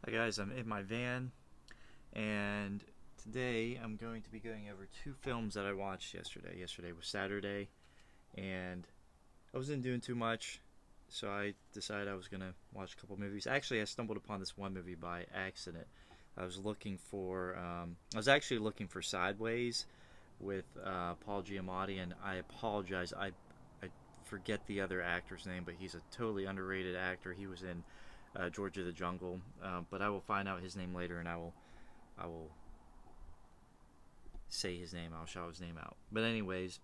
Hi guys, I'm in my van, and today I'm going to be going over two films that I watched yesterday. Yesterday was Saturday, and I wasn't doing too much, so I decided I was gonna watch a couple movies. Actually, I stumbled upon this one movie by accident. I was actually looking for Sideways with Paul Giamatti, and I apologize. I forget the other actor's name, but he's a totally underrated actor. He was in George of the Jungle, but I will find out his name later, and I will say his name. I'll shout his name out. But anyways,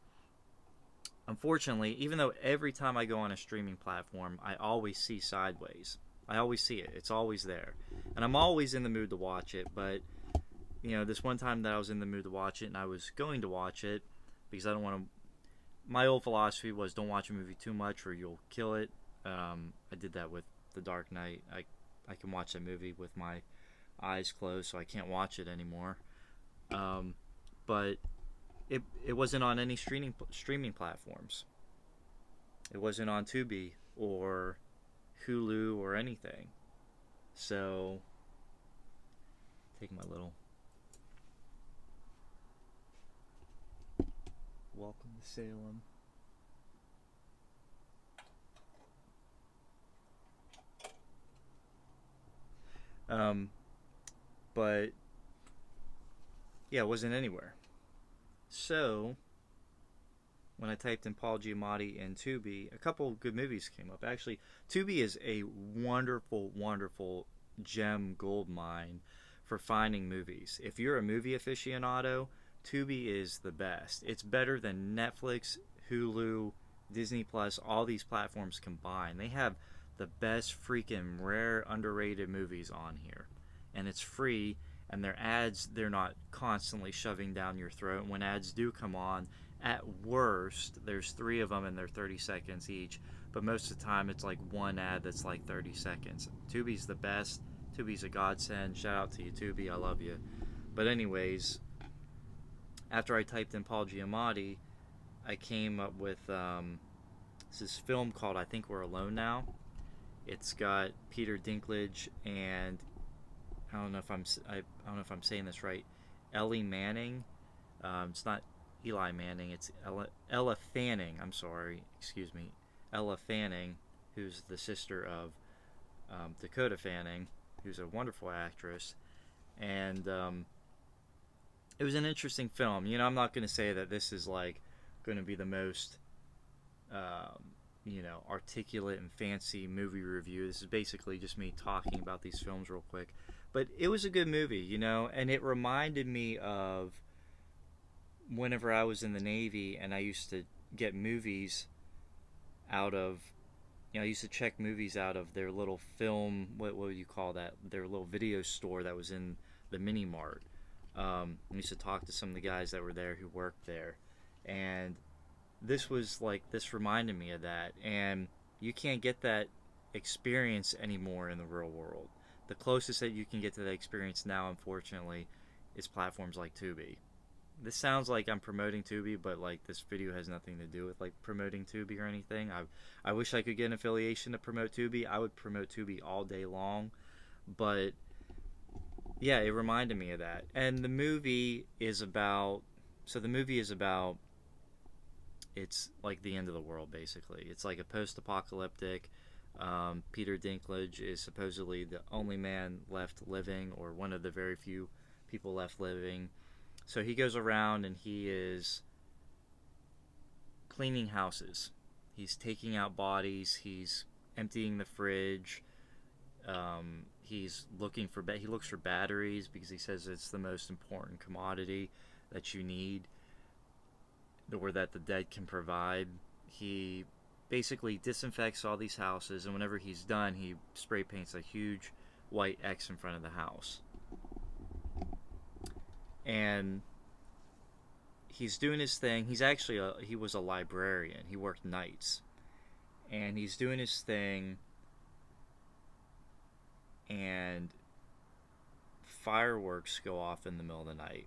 unfortunately, even though every time I go on a streaming platform, I always see Sideways. I always see it. It's always there, and I'm always in the mood to watch it. But this one time that I was in the mood to watch it, and I was going to watch it because I don't want to. My old philosophy was don't watch a movie too much or you'll kill it. I did that with The Dark Knight. I can watch that movie with my eyes closed, so I can't watch it anymore. Um, but it wasn't on any streaming platforms. It wasn't on Tubi or Hulu or anything. So take my little welcome to Salem. Um, but yeah, it wasn't anywhere. So when I typed in Paul Giamatti and Tubi, a couple of good movies came up. Actually, Tubi is a wonderful, wonderful gem gold mine for finding movies. If you're a movie aficionado, Tubi is the best. It's better than Netflix, Hulu, Disney Plus, all these platforms combined. They have the best freaking rare underrated movies on here. And it's free, and their ads, they're not constantly shoving down your throat. When ads do come on, at worst, there's three of them and they're 30 seconds each. But most of the time, it's like one ad that's like 30 seconds. Tubi's the best. Tubi's a godsend. Shout out to you, Tubi. I love you. But, anyways, after I typed in Paul Giamatti, I came up with this film called I Think We're Alone Now. It's got Peter Dinklage and I don't know if I'm saying this right. Ellie Manning. It's not Eli Manning. It's Ella Fanning. I'm sorry. Excuse me. Ella Fanning, who's the sister of Dakota Fanning, who's a wonderful actress. And it was an interesting film. I'm not going to say that this is like going to be the most articulate and fancy movie review. This is basically just me talking about these films real quick. But it was a good movie, and it reminded me of whenever I was in the Navy and I used to get movies out of, I used to check movies out of their little film, what would you call that? Their little video store that was in the mini mart. I used to talk to some of the guys that were there who worked there. And this reminded me of that. And you can't get that experience anymore in the real world. The closest that you can get to that experience now, unfortunately, is platforms like Tubi. This sounds like I'm promoting Tubi, but like this video has nothing to do with like promoting Tubi or anything. I wish I could get an affiliation to promote Tubi. I would promote Tubi all day long, but yeah, it reminded me of that. And the movie is about. So the movie is about. It's like the end of the world, basically. It's like a post-apocalyptic. Peter Dinklage is supposedly the only man left living, or one of the very few people left living. So he goes around and he is cleaning houses. He's taking out bodies. He's emptying the fridge. He looks for batteries because he says it's the most important commodity that you need, or that the dead can provide. He basically disinfects all these houses, and whenever he's done, he spray paints a huge white X in front of the house. And he's doing his thing. He was a librarian. He worked nights, and he's doing his thing. And fireworks go off in the middle of the night,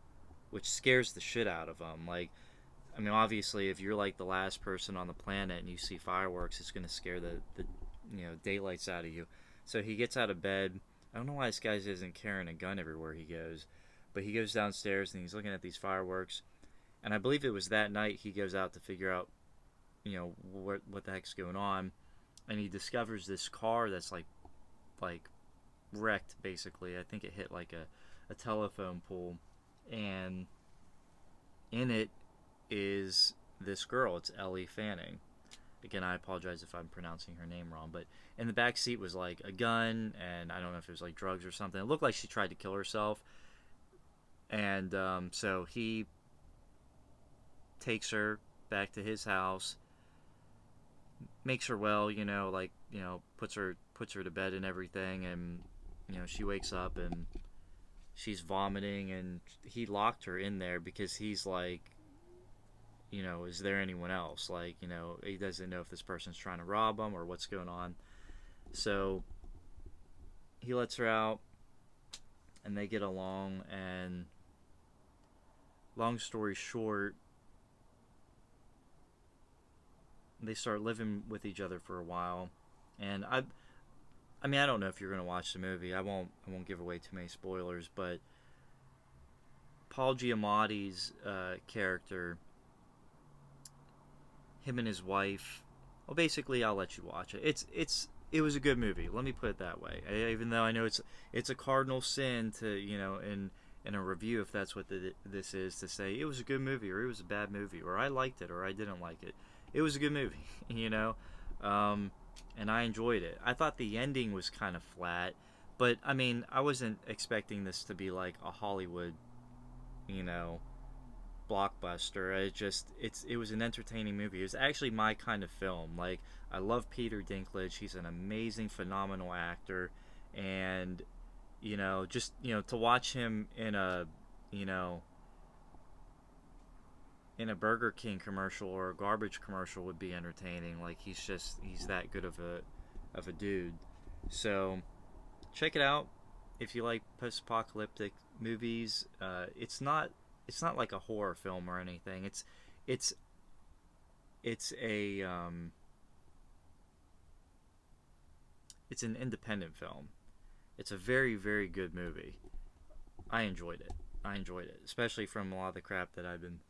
which scares the shit out of him. Like, I mean, obviously, if you're like the last person on the planet and you see fireworks, it's going to scare the daylights out of you. So he gets out of bed. I don't know why this guy isn't carrying a gun everywhere he goes, but he goes downstairs and he's looking at these fireworks. And I believe it was that night he goes out to figure out, what the heck's going on, and he discovers this car that's like wrecked basically. I think it hit like a telephone pole, and in it is this girl. It's Ellie Fanning. Again, I apologize if I'm pronouncing her name wrong, but in the back seat was like a gun, and I don't know if it was like drugs or something. It looked like she tried to kill herself, and so he takes her back to his house, makes her well, puts her to bed and everything, and she wakes up and she's vomiting, and he locked her in there because he's like, is there anyone else? Like, he doesn't know if this person's trying to rob him or what's going on. So he lets her out and they get along, and long story short, they start living with each other for a while. And I mean, I don't know if you're going to watch the movie. I won't give away too many spoilers, but Paul Giamatti's character, him and his wife. Well, basically, I'll let you watch it. It was a good movie. Let me put it that way. Even though I know it's a cardinal sin to in a review, if that's what this is, to say it was a good movie or it was a bad movie or I liked it or I didn't like it. It was a good movie, and I enjoyed it. I thought the ending was kind of flat, but I mean, I wasn't expecting this to be like a Hollywood, you know, blockbuster. It was an entertaining movie. It was actually my kind of film. Like, I love Peter Dinklage. He's an amazing, phenomenal actor, and just to watch him you know in a Burger King commercial or a garbage commercial would be entertaining. Like, he's that good of a dude. So check it out if you like post-apocalyptic movies. It's not like a horror film or anything. It's a it's an independent film. It's a very, very good movie. I enjoyed it. Especially from a lot of the crap that I've been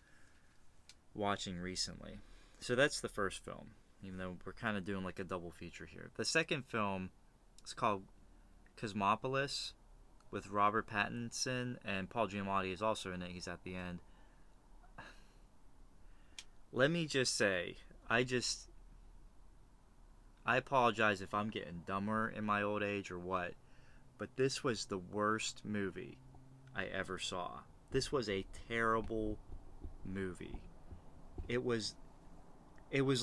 watching recently. So that's the first film, even though we're kind of doing like a double feature here. The second film is called Cosmopolis, with Robert Pattinson, and Paul Giamatti is also in it. He's at the end. Let me just say, I apologize if I'm getting dumber in my old age or what, but this was the worst movie I ever saw. This was a terrible movie. It was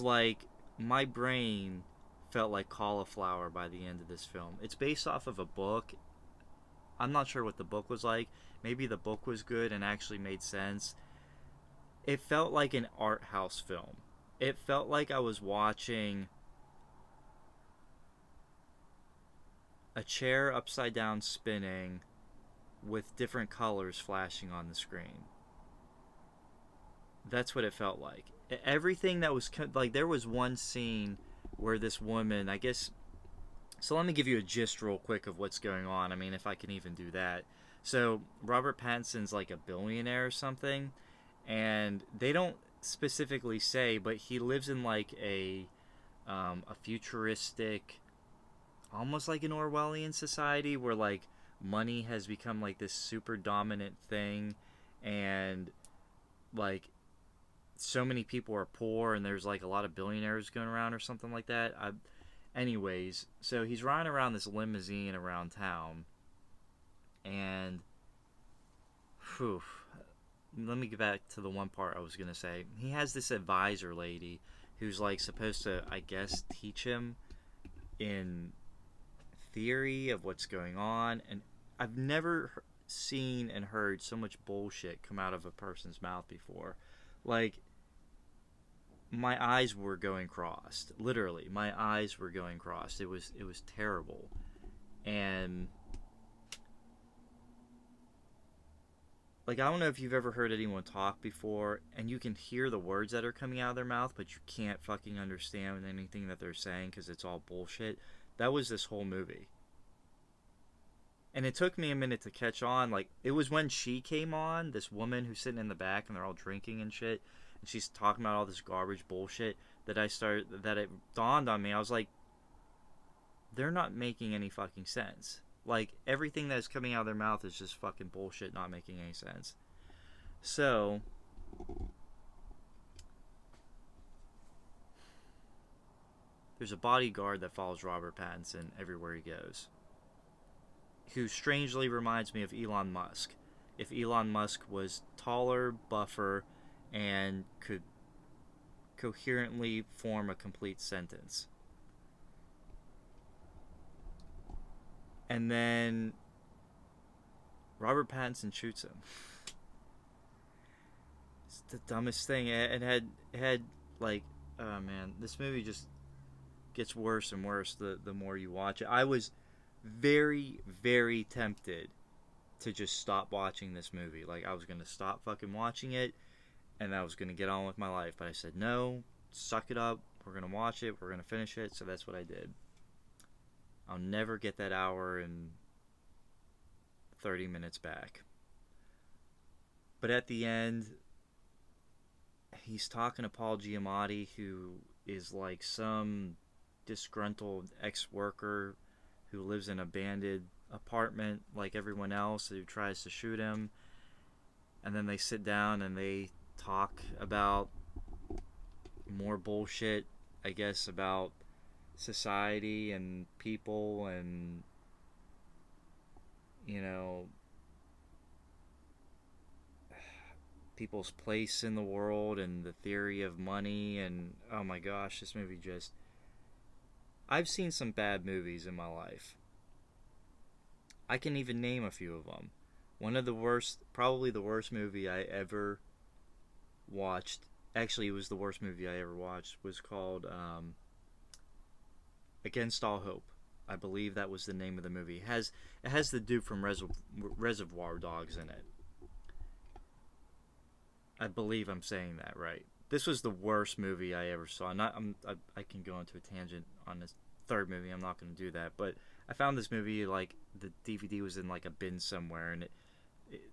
like my brain felt like cauliflower by the end of this film. It's based off of a book. I'm not sure what the book was like. Maybe the book was good and actually made sense. It felt like an art house film. It felt like I was watching a chair upside down spinning with different colors flashing on the screen. That's what it felt like. Everything that was like, there was one scene where this woman, I guess. So let me give you a gist real quick of what's going on. I mean, if I can even do that. So Robert Pattinson's like a billionaire or something, and they don't specifically say, but he lives in like a futuristic, almost like an Orwellian society where like money has become like this super dominant thing, and like so many people are poor, and there's like a lot of billionaires going around or something like that. Anyways, so he's riding around this limousine around town, and whew, let me get back to the one part I was gonna say. He has this advisor lady who's like supposed to, I guess, teach him in theory of what's going on, and I've never seen and heard so much bullshit come out of a person's mouth before. Like, my eyes were going crossed. Literally, my eyes were going crossed. It was terrible. And like, I don't know if you've ever heard anyone talk before and you can hear the words that are coming out of their mouth, but you can't fucking understand anything that they're saying because it's all bullshit. That was this whole movie. And it took me a minute to catch on. Like, it was when she came on, this woman who's sitting in the back and they're all drinking and shit, and she's talking about all this garbage bullshit that it dawned on me. I was like, they're not making any fucking sense. Like, everything that's coming out of their mouth is just fucking bullshit, not making any sense. So, there's a bodyguard that follows Robert Pattinson everywhere he goes, who strangely reminds me of Elon Musk. If Elon Musk was taller, buffer, and could coherently form a complete sentence. And then Robert Pattinson shoots him. It's the dumbest thing. It had like, oh man, this movie just gets worse and worse the more you watch it. I was very, very tempted to just stop watching this movie. Like, I was gonna stop fucking watching it, and I was gonna get on with my life. But I said, no, suck it up. We're gonna watch it. We're gonna finish it. So that's what I did. I'll never get that hour and 30 minutes back. But at the end, he's talking to Paul Giamatti, who is like some disgruntled ex-worker who lives in an abandoned apartment like everyone else, who tries to shoot him. And then they sit down and they talk about more bullshit, I guess, about society and people and, you know, people's place in the world and the theory of money. And oh my gosh, this movie just, I've seen some bad movies in my life. I can even name a few of them. One of the worst, probably the worst movie I ever watched, actually it was the worst movie I ever watched, was called Against All Hope. I believe that was the name of the movie. It has the dude from Reservoir Dogs in it. I believe I'm saying that right. This was the worst movie I ever saw. I can go into a tangent on this third movie. I'm not going to do that. But I found this movie, like, the DVD was in like a bin somewhere, and it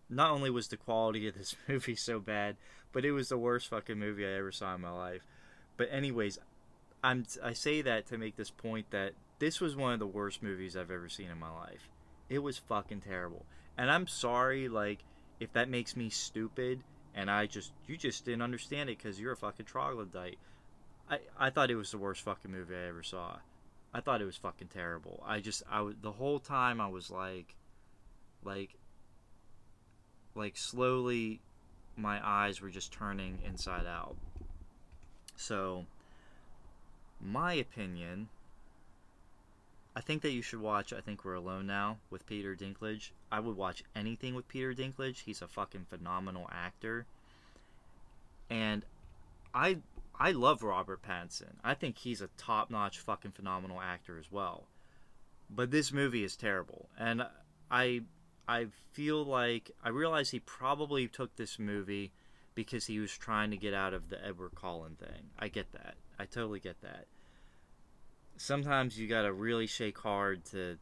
not only was the quality of this movie so bad, but it was the worst fucking movie I ever saw in my life. But anyways, I say that to make this point that this was one of the worst movies I've ever seen in my life. It was fucking terrible. And I'm sorry, like, if that makes me stupid and you just didn't understand it because you're a fucking troglodyte. I thought it was the worst fucking movie I ever saw. I thought it was fucking terrible. The whole time I was like slowly my eyes were just turning inside out. So, my opinion, I think that you should watch I Think We're Alone Now with Peter Dinklage. I would watch anything with Peter Dinklage. He's a fucking phenomenal actor. And I love Robert Pattinson. I think he's a top-notch fucking phenomenal actor as well. But this movie is terrible. And I feel like I realize he probably took this movie because he was trying to get out of the Edward Cullen thing. I get that. I totally get that. Sometimes you gotta really shake hard to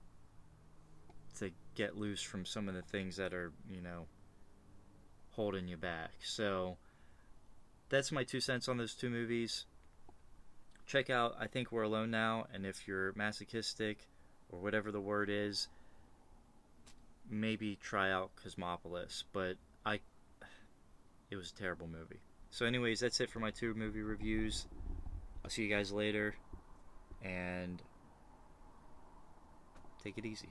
get loose from some of the things that are, you know, holding you back. So that's my 2 cents on those two movies. Check out I Think We're Alone Now, and if you're masochistic or whatever the word is, maybe try out Cosmopolis. But it was a terrible movie. So anyways, that's it for my 2 movie reviews. I'll see you guys later, and take it easy.